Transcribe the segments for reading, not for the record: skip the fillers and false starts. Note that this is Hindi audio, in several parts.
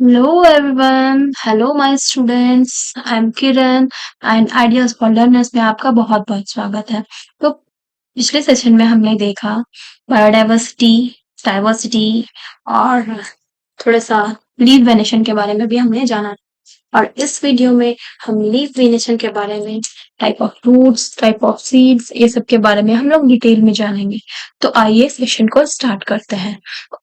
Hello everyone, hello my students, I'm Kiran and Ideas for Learners में आपका बहुत बहुत स्वागत है। तो पिछले सेशन में हमने देखा बायोडाइवर्सिटी, डाइवर्सिटी और थोड़ा सा लीफ वेनेशन के बारे में भी हमने जाना और इस वीडियो में हम लीफ वेनेशन के बारे में type of fruits, type of seeds ये सब के बारे में हम लोग डिटेल में जानेंगे। तो आइए सेशन को स्टार्ट करते हैं।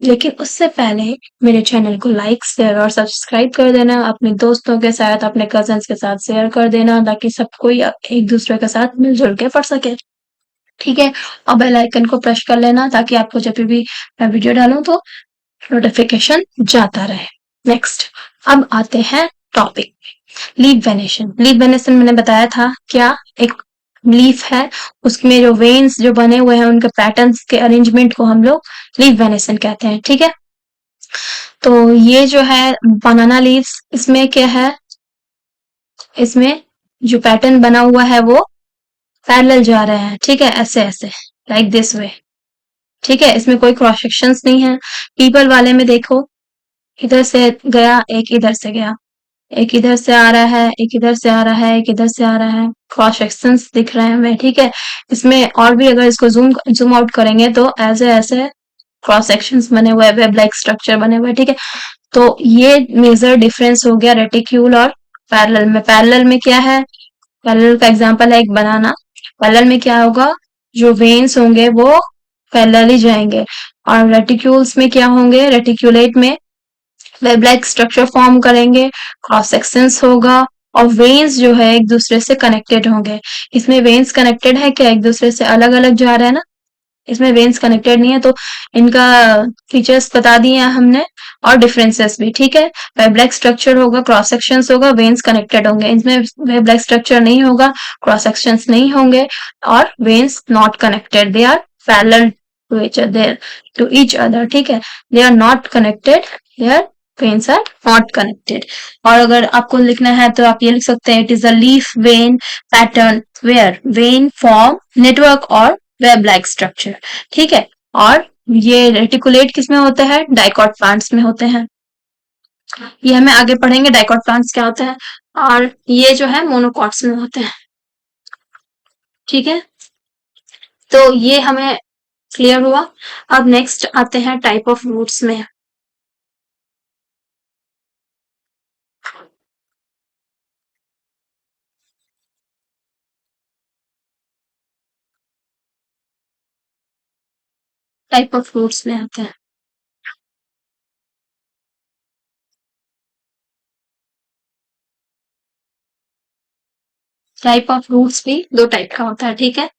लेकिन उससे पहले मेरे चैनल को लाइक शेयर और सब्सक्राइब कर देना, अपने दोस्तों के साथ अपने कजन्स के साथ शेयर कर देना ताकि सब कोई एक दूसरे के साथ मिलजुल के पढ़ सके। ठीक है, और बेल आइकन को प्रेस कर लेना ताकि आपको जब भी मैं वीडियो डालूं तो नोटिफिकेशन जाता रहे। नेक्स्ट, अब आते हैं topic leaf venation. Leaf venation मैंने बताया था क्या, एक लीफ है उसमें जो वेन्स जो बने हुए हैं उनके पैटर्न्स के अरेंजमेंट को हम लोग लीफ वेनेशन कहते हैं। ठीक है, तो ये जो है बनाना लीव्स, इसमें क्या है, इसमें जो पैटर्न बना हुआ है वो पैरेलल जा रहे हैं। ठीक है, ऐसे ऐसे लाइक दिस वे। ठीक है, इसमें कोई क्रॉस सेक्शंस नहीं है। पीपल वाले में देखो, इधर से गया एक इधर से गया, एक इधर से आ रहा है, एक इधर से आ रहा है, एक इधर से आ रहा है, क्रॉस सेक्शंस दिख रहे हैं हमें। ठीक है, इसमें और भी अगर इसको जूम आउट करेंगे तो ऐसे ऐसे क्रॉस सेक्शंस बने हुए, वेब लाइक स्ट्रक्चर बने हुए। ठीक है, तो ये मेजर डिफरेंस हो गया रेटिक्यूल और पैरेलल में। पैरेलल में क्या है, पैरेलल का एग्जांपल है एक बनाना। पैरेलल में क्या होगा, जो वेन्स होंगे वो पैरेलल ही जाएंगे, और रेटिक्यूल्स में क्या होंगे, रेटिक्यूलेट में वेब लाइक स्ट्रक्चर फॉर्म करेंगे, क्रॉस सेक्शंस होगा और वेन्स जो है एक दूसरे से कनेक्टेड होंगे। इसमें वेन्स कनेक्टेड है क्या, एक दूसरे से अलग अलग जा रहा है ना, इसमें वेन्स कनेक्टेड नहीं है। तो इनका फीचर्स बता दिए हैं हमने और डिफरेंसेस भी। ठीक है, वेब लाइक स्ट्रक्चर होगा, क्रॉस सेक्शंस होगा, वेन्स कनेक्टेड होंगे। इसमें वेब लाइक स्ट्रक्चर नहीं होगा, क्रॉस सेक्शंस नहीं होंगे और veins not connected, they are parallel to each other. ठीक है, they are not connected, there veins are not connected. और अगर आपको लिखना है तो आप ये लिख सकते हैं, it is a leaf vein pattern where vein form network और वेब लाइक स्ट्रक्चर। ठीक है, और ये रेटिकुलेट किस में होता है, डाइकॉट प्लांट्स में होते हैं। ये हमें आगे पढ़ेंगे डाइकॉट प्लांट्स क्या होते हैं, और ये जो है मोनोकॉट्स में होते हैं। ठीक है, तो ये हमें क्लियर हुआ। अब नेक्स्ट आते हैं टाइप ऑफ रूट्स में। टाइप ऑफ रूट्स में आते हैं। टाइप ऑफ रूट्स भी दो टाइप का होता है। ठीक है,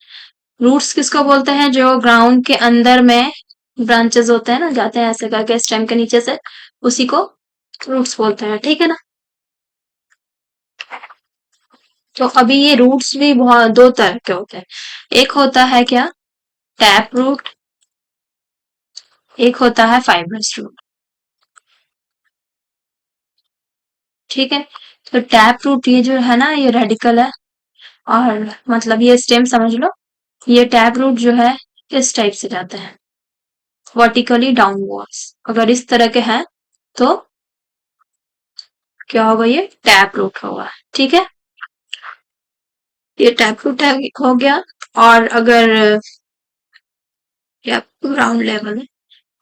रूट्स किसको बोलते हैं, जो ग्राउंड के अंदर में ब्रांचेस होते हैं ना, जाते हैं ऐसे करके स्टेम के नीचे से, उसी को रूट्स बोलते हैं। ठीक है ना, तो अभी ये रूट्स भी बहुत दो तरह के होते हैं। एक होता है क्या, टैप रूट, एक होता है फाइब्रस रूट। ठीक है, तो टैप रूट ये जो है ना, ये रेडिकल है, और मतलब ये स्टेम समझ लो। ये टैप रूट जो है इस टाइप से जाते हैं, वर्टिकली डाउनवर्ड्स। अगर इस तरह के हैं तो क्या होगा, ये टैप रूट होगा। ठीक है, ये टैप रूट हो गया। और अगर ग्राउंड लेवल है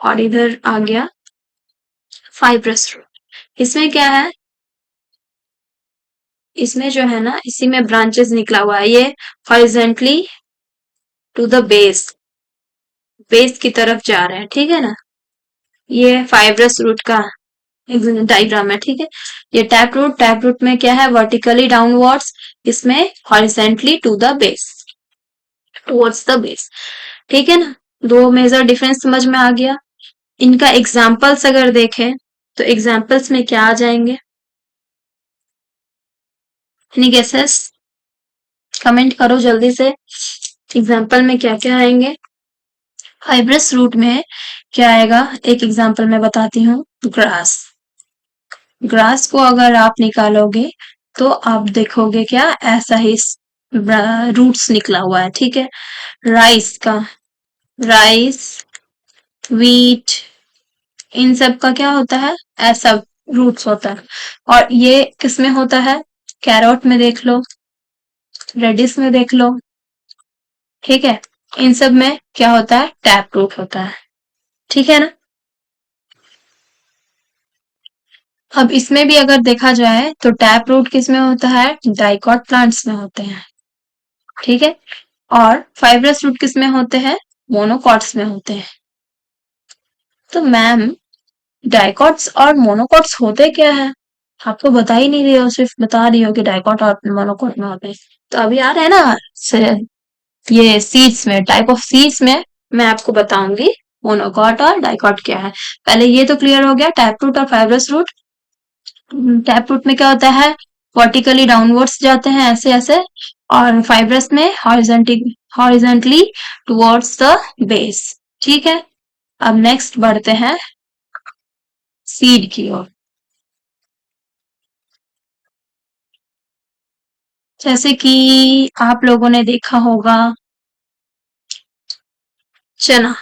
और इधर आ गया फाइब्रस रूट, इसमें क्या है, इसमें जो है ना, इसी में ब्रांचेस निकला हुआ है, ये horizontally to the base, base की तरफ जा रहे हैं। ठीक है ना, ये फाइब्रस रूट का डायग्राम है। ठीक है, ये टैप रूट में क्या है, वर्टिकली डाउनवर्ड्स, इसमें horizontally to the base, towards the base. ठीक है ना, दो मेजर डिफरेंस समझ में आ गया। इनका एग्जाम्पल्स अगर देखें तो एग्जाम्पल्स में क्या आ जाएंगे, एनी गेसेस, कमेंट करो जल्दी से। एग्जाम्पल में क्या क्या आएंगे, फाइब्रस रूट में क्या आएगा, एक एग्जाम्पल मैं बताती हूँ, ग्रास। ग्रास को अगर आप निकालोगे तो आप देखोगे क्या, ऐसा ही रूट्स निकला हुआ है। ठीक है, राइस का, राइस, व्हीट, इन सब का क्या होता है, ऐसा रूट्स होता है। और ये किसमें होता है? कैरोट में देख लो, रेडिस में देख लो, ठीक है। इन सब में क्या होता है? टैप रूट होता है, ठीक है ना। अब इसमें भी अगर देखा जाए तो टैप रूट किस में होता है? डाइकॉट प्लांट्स में होते हैं, ठीक है। और फाइब्रस रूट किस में होते हैं? मोनोकॉट्स में होते हैं। तो मैम, डाइकॉट्स और मोनोकॉट्स होते क्या है? आप तो बता ही नहीं रही हो, सिर्फ बता रही हो कि डाइकॉट और मोनोकॉट में होते हैं। तो अभी आ रहा है ना ये सीड्स में, टाइप ऑफ सीड्स में मैं आपको बताऊंगी मोनोकॉट और डाइकॉट क्या है। पहले ये तो क्लियर हो गया, टैप रूट और फाइब्रस रूट। टैप रूट में क्या होता है? वर्टिकली डाउनवर्ड्स जाते हैं ऐसे ऐसे, और फाइब्रस में हॉरिजेंटली टुवर्ड्स द बेस, ठीक है। अब नेक्स्ट बढ़ते हैं सीड की ओर। जैसे कि आप लोगों ने देखा होगा चना,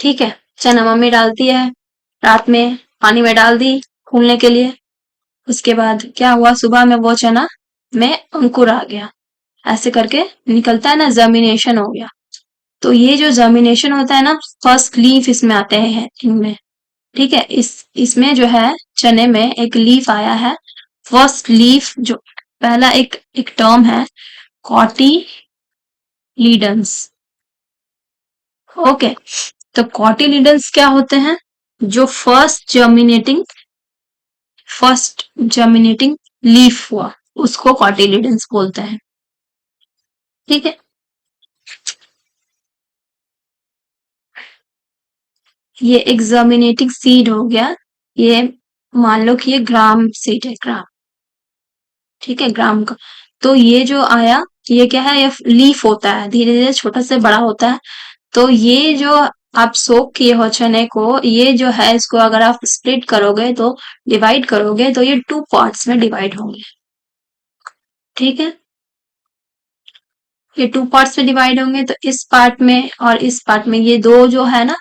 ठीक है। चना मम्मी डालती है रात में, पानी में डाल दी फूलने के लिए। उसके बाद क्या हुआ? सुबह में वो चना में अंकुर आ गया, ऐसे करके निकलता है ना, जर्मिनेशन हो गया। तो ये जो जर्मिनेशन होता है ना, फर्स्ट लीफ इसमें आते हैं इनमें, ठीक है। इसमें जो है चने में एक लीफ आया है, फर्स्ट लीफ। जो पहला एक एक टर्म है कॉटी लीडन्स, ओके। तो कॉटिलिडन्स क्या होते हैं? जो फर्स्ट जर्मिनेटिंग लीफ हुआ, उसको कॉटिलिडन्स बोलते हैं, ठीक है। ये एक जर्मिनेटिंग सीड हो गया। ये मान लो कि ये ग्राम सीड है, ग्राम, ठीक है, ग्राम का। तो ये जो आया, ये क्या है? ये लीफ होता है, धीरे धीरे छोटा से बड़ा होता है। तो ये जो आप सोक किए हो चने को, ये जो है इसको अगर आप स्प्लिट करोगे तो डिवाइड करोगे तो ये टू पार्ट्स में डिवाइड होंगे, ठीक है। ये टू पार्ट्स में डिवाइड होंगे, तो इस पार्ट में और इस पार्ट में, ये दो जो है ना,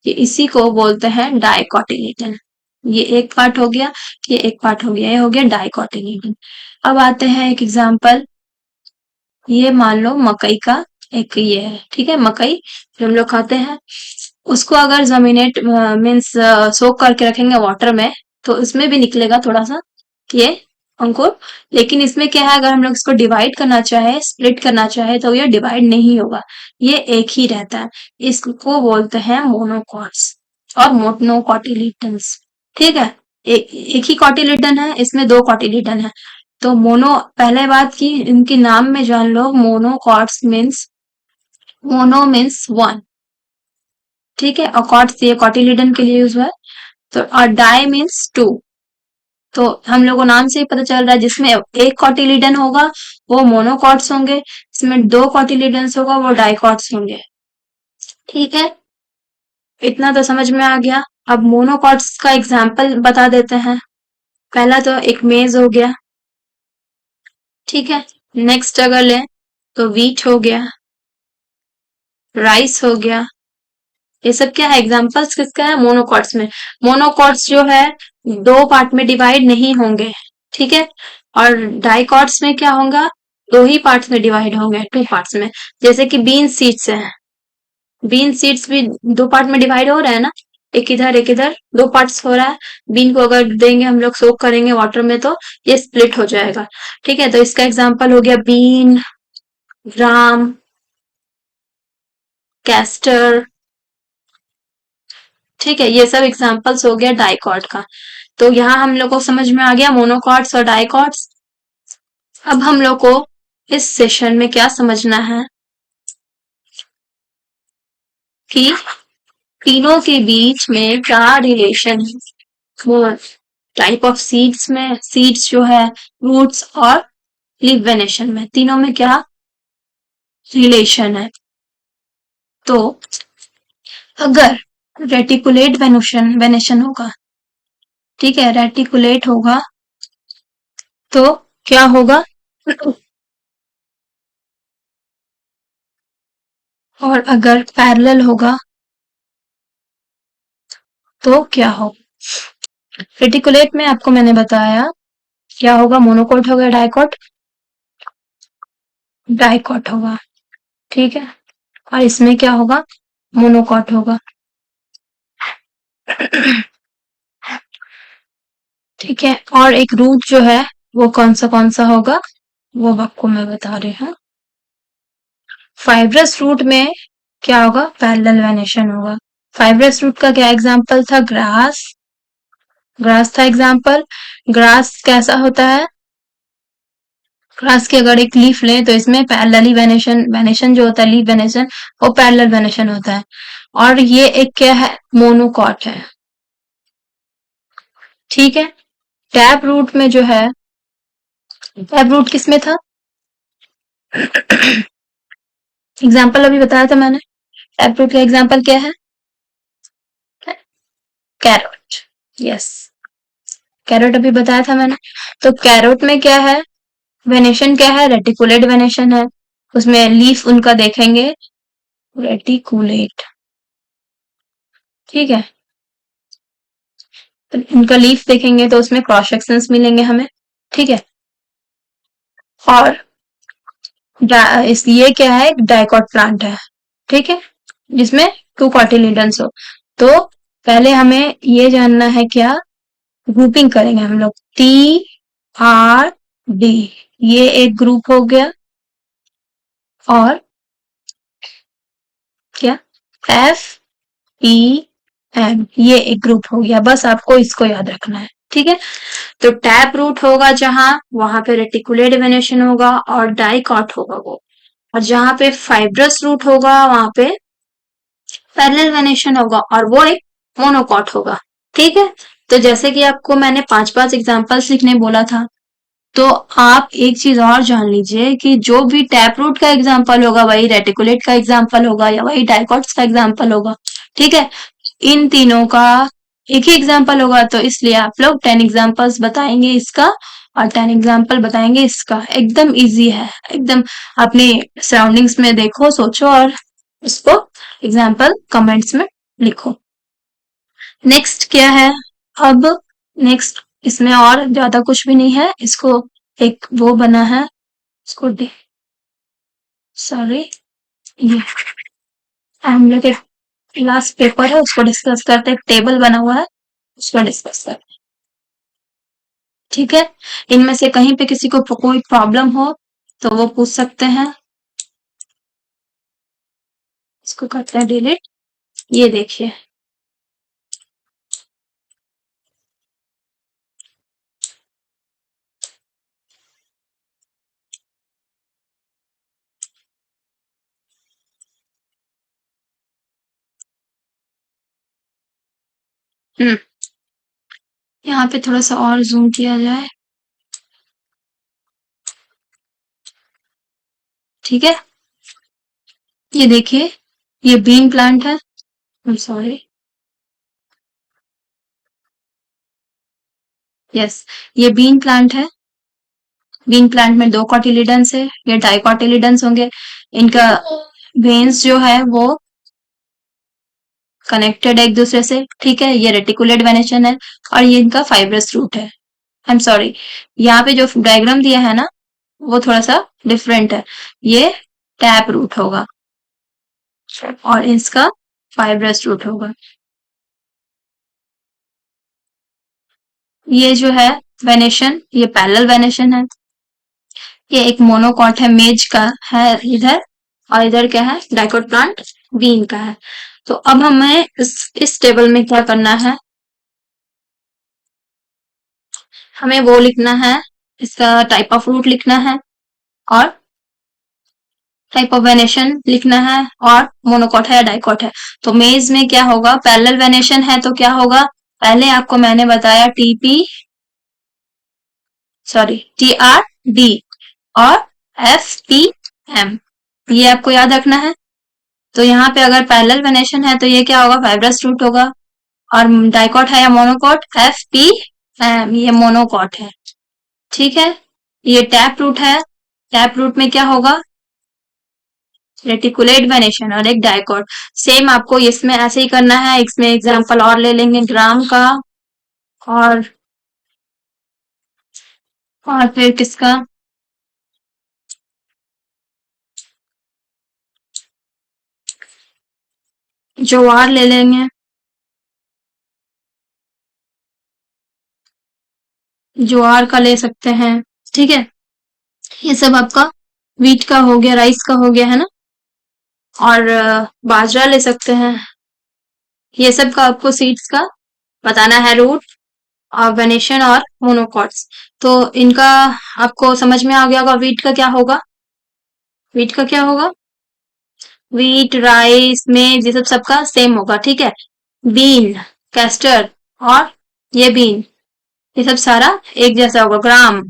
ये इसी को बोलते हैं डाइकोटिलेडन। ये एक पार्ट हो गया, ये एक पार्ट हो गया, ये हो गया डाइकोटिलेडन। अब आते हैं एक एग्जांपल। ये मान लो मकई का एक ये है, ठीक है, मकई जो हम लोग खाते हैं। उसको अगर जमीनेट मीन्स सोक करके रखेंगे वाटर में, तो इसमें भी निकलेगा थोड़ा सा ये अंकुर। लेकिन इसमें क्या है? अगर हम लोग इसको डिवाइड करना चाहे, स्प्लिट करना चाहे, तो ये डिवाइड नहीं होगा, ये एक ही रहता है। इसको बोलते हैं मोनोकॉट्स और मोनोकॉटिलिडन्स, ठीक है। एक ही कॉटिलिडन है, इसमें दो कॉटिलिडन है। तो मोनो, पहले बात की इनके नाम में जान लो, monocots means, mono means one, ठीक है। और कॉट्स ये कॉटिलिडन के लिए यूज हुआ है। तो और डाई मीन्स टू। तो हम लोग को नाम से ही पता चल रहा है, जिसमें एक कॉटिलिडन होगा वो मोनोकॉट्स होंगे, इसमें दो कॉटिलिडन्स होगा वो डाइकॉट्स होंगे, ठीक है। इतना तो समझ में आ गया। अब मोनोकॉट्स का एग्जाम्पल बता देते हैं। पहला तो एक मेज हो गया, ठीक है। नेक्स्ट अगर लें तो वीट हो गया, राइस हो गया। ये सब क्या है? एग्जाम्पल्स किसका है? मोनोकॉट्स में। मोनोकॉट्स जो है दो पार्ट में डिवाइड नहीं होंगे, ठीक है। और डाइकॉट्स में क्या होगा? दो ही पार्ट्स में डिवाइड होंगे, टू पार्ट्स में। जैसे कि बीन सीड्स है, बीन सीड्स भी दो पार्ट में डिवाइड हो रहा है ना, एक इधर, दो पार्ट्स हो रहा है। बीन को अगर देंगे हम लोग, सोक करेंगे वाटर में, तो ये स्प्लिट हो जाएगा, ठीक है। तो इसका एग्जाम्पल हो गया बीन, ग्राम, कैस्टर, ठीक है। ये सब एग्जाम्पल्स हो गया डाइकॉट का। तो यहाँ हम लोग को समझ में आ गया मोनोकॉट्स और डाइकॉट्स। अब हम लोग को इस सेशन में क्या समझना है कि तीनों के बीच में क्या रिलेशन है। वो टाइप ऑफ सीड्स में, सीड्स जो है, रूट्स और लीफ वेनेशन में, तीनों में क्या रिलेशन है। तो अगर रेटिकुलेट वेनेशन वेनेशन होगा, ठीक है, रेटिकुलेट होगा तो क्या होगा? और अगर पैरेलल होगा तो क्या होगा? रेटिकुलेट में आपको मैंने बताया क्या होगा, मोनोकोट होगा, डाइकोट, डाइकोट होगा, ठीक है। और इसमें क्या होगा, मोनोकोट होगा, ठीक है। और एक रूट जो है वो कौन सा होगा, वो आपको मैं बता रही हूँ। फाइब्रस रूट में क्या होगा, पैरेलल वेनेशन होगा। फाइब्रस रूट का क्या एग्जाम्पल था, ग्रास, ग्रास था एग्जाम्पल। ग्रास कैसा होता है, ग्रास की अगर एक लीफ ले तो इसमें पैरेलली वेनेशन, वेनेशन जो होता है लीफ वेनेशन, वो पैरेलल वेनेशन होता है। और ये एक क्या है, मोनोकॉट है, ठीक है। टैप रूट में जो है, टैप रूट किसमें था, एग्जाम्पल अभी बताया था मैंने। टैप रूट का एग्जाम्पल क्या है, कैरोट, यस, कैरोट अभी बताया था मैंने। तो कैरोट में क्या है, वेनेशन क्या है, रेटिकुलेट वेनेशन है। उसमें लीफ उनका देखेंगे, रेटिकुलेट, ठीक है। तो उनका लीफ देखेंगे तो उसमें क्रॉस सेक्शंस मिलेंगे हमें, ठीक है। और इस ये क्या है, डाइकॉट प्लांट है, ठीक है, जिसमें टू कॉटिलिडन्स हो। तो पहले हमें ये जानना है क्या, ग्रुपिंग करेंगे हम लोग, TRD, ये एक ग्रुप हो गया। और क्या, FEM, ये एक ग्रुप हो गया। बस आपको इसको याद रखना है, ठीक है। तो टैप रूट होगा जहां, वहां पे रेटिकुलेट वेनेशन होगा और डाइकॉट होगा वो। और जहां पे फाइब्रस रूट होगा वहां पे पैरेलल वेनेशन होगा और वो एक मोनोकॉट होगा, ठीक है। तो जैसे कि आपको मैंने पांच पांच एग्जांपल्स लिखने बोला था, तो आप एक चीज और जान लीजिए कि जो भी टैप रूट का एग्जाम्पल होगा वही रेटिकुलेट का एग्जाम्पल होगा या वही डाइकॉट्स का एग्जाम्पल होगा, ठीक है। इन तीनों का एक ही एग्जाम्पल होगा, तो इसलिए आप लोग 10 एग्जाम्पल्स बताएंगे इसका और 10 एग्जाम्पल बताएंगे इसका। एकदम इजी है, एकदम। अपने सराउंडिंग्स में देखो, सोचो और उसको एग्जाम्पल कमेंट्स में लिखो। नेक्स्ट क्या है, अब नेक्स्ट इसमें और ज्यादा कुछ भी नहीं है, इसको एक वो बना है, इसको सॉरी, ये हम लोग एक लास्ट पेपर है उसको डिस्कस करते हैं, एक टेबल बना हुआ है उसको डिस्कस करते हैं, ठीक है। इनमें से कहीं पे किसी को कोई प्रॉब्लम हो तो वो पूछ सकते हैं। इसको करते हैं डिलीट, ये देखिए, हम्म, यहाँ पे थोड़ा सा और जूम किया जाए, ठीक है। ये देखिए, ये बीन प्लांट है, सॉरी, यस, ये बीन प्लांट है। बीन प्लांट में दो कॉटिलिडन्स है, ये डाइकॉटिलिडन्स होंगे। इनका वेन्स जो है वो कनेक्टेड है एक दूसरे से, ठीक है। ये रेटिकुलेट वेनेशन है और ये इनका फाइब्रस रूट है। आई एम सॉरी, यहाँ पे जो डायग्राम दिया है ना वो थोड़ा सा डिफरेंट है, ये टैप रूट होगा और इसका फाइब्रस रूट होगा। ये जो है वेनेशन, ये पैरेलल वेनेशन है। ये एक मोनोकॉट है, मेज का है इधर, और इधर क्या है, डाइकोट प्लांट बीन का है। तो अब हमें इस टेबल में क्या करना है, हमें वो लिखना है, इसका टाइप ऑफ रूट लिखना है और टाइप ऑफ वेनेशन लिखना है और मोनोकॉट है या डाइकॉट है। तो मेज में क्या होगा, पैरेलल वेनेशन है तो क्या होगा, पहले आपको मैंने बताया TR D और FPM, ये आपको याद रखना है। तो यहाँ पे अगर पैरेलल वेनेशन है तो ये क्या होगा, फाइब्रस रूट होगा। और डाइकॉट है या मोनोकॉट, FPM, ये मोनोकॉट है, ठीक है। ये टैप रूट है, टैप रूट में क्या होगा, रेटिकुलेट वेनेशन और एक डाइकॉट। सेम आपको इसमें ऐसे ही करना है, इसमें एग्जांपल और ले लेंगे ग्राम का, और फिर किसका? ज्वार ले लेंगे, ज्वार का ले सकते हैं। ठीक है, ये सब आपका व्हीट का हो गया, राइस का हो गया है ना। और बाजरा ले सकते हैं। ये सब का आपको सीड्स का बताना है, रूट, ऑर्गेनाइजेशन और मोनोकॉट्स। तो इनका आपको समझ में आ गया होगा। व्हीट का क्या होगा? व्हीट का क्या होगा? व्हीट, राइस, मेज, ये सब सबका सेम होगा। ठीक है। बीन, कैस्टर और ये बीन, ये सब सारा एक जैसा होगा, ग्राम।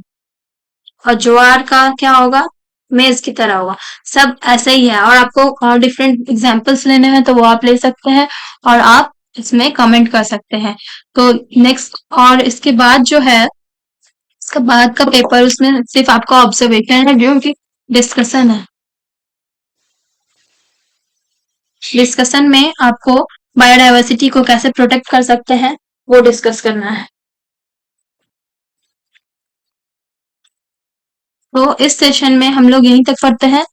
और ज्वार का क्या होगा? मेज की तरह होगा। सब ऐसे ही है। और आपको और डिफरेंट एग्जांपल्स लेने हैं तो वो आप ले सकते हैं, और आप इसमें कमेंट कर सकते हैं। तो नेक्स्ट, और इसके बाद जो है, इसके बाद का पेपर, उसमें सिर्फ आपका ऑब्जर्वेशन है, जो कि डिस्कशन है। डिस्कशन में आपको बायोडायवर्सिटी को कैसे प्रोटेक्ट कर सकते हैं वो डिस्कस करना है। तो इस सेशन में हम लोग यहीं तक पढ़ते हैं।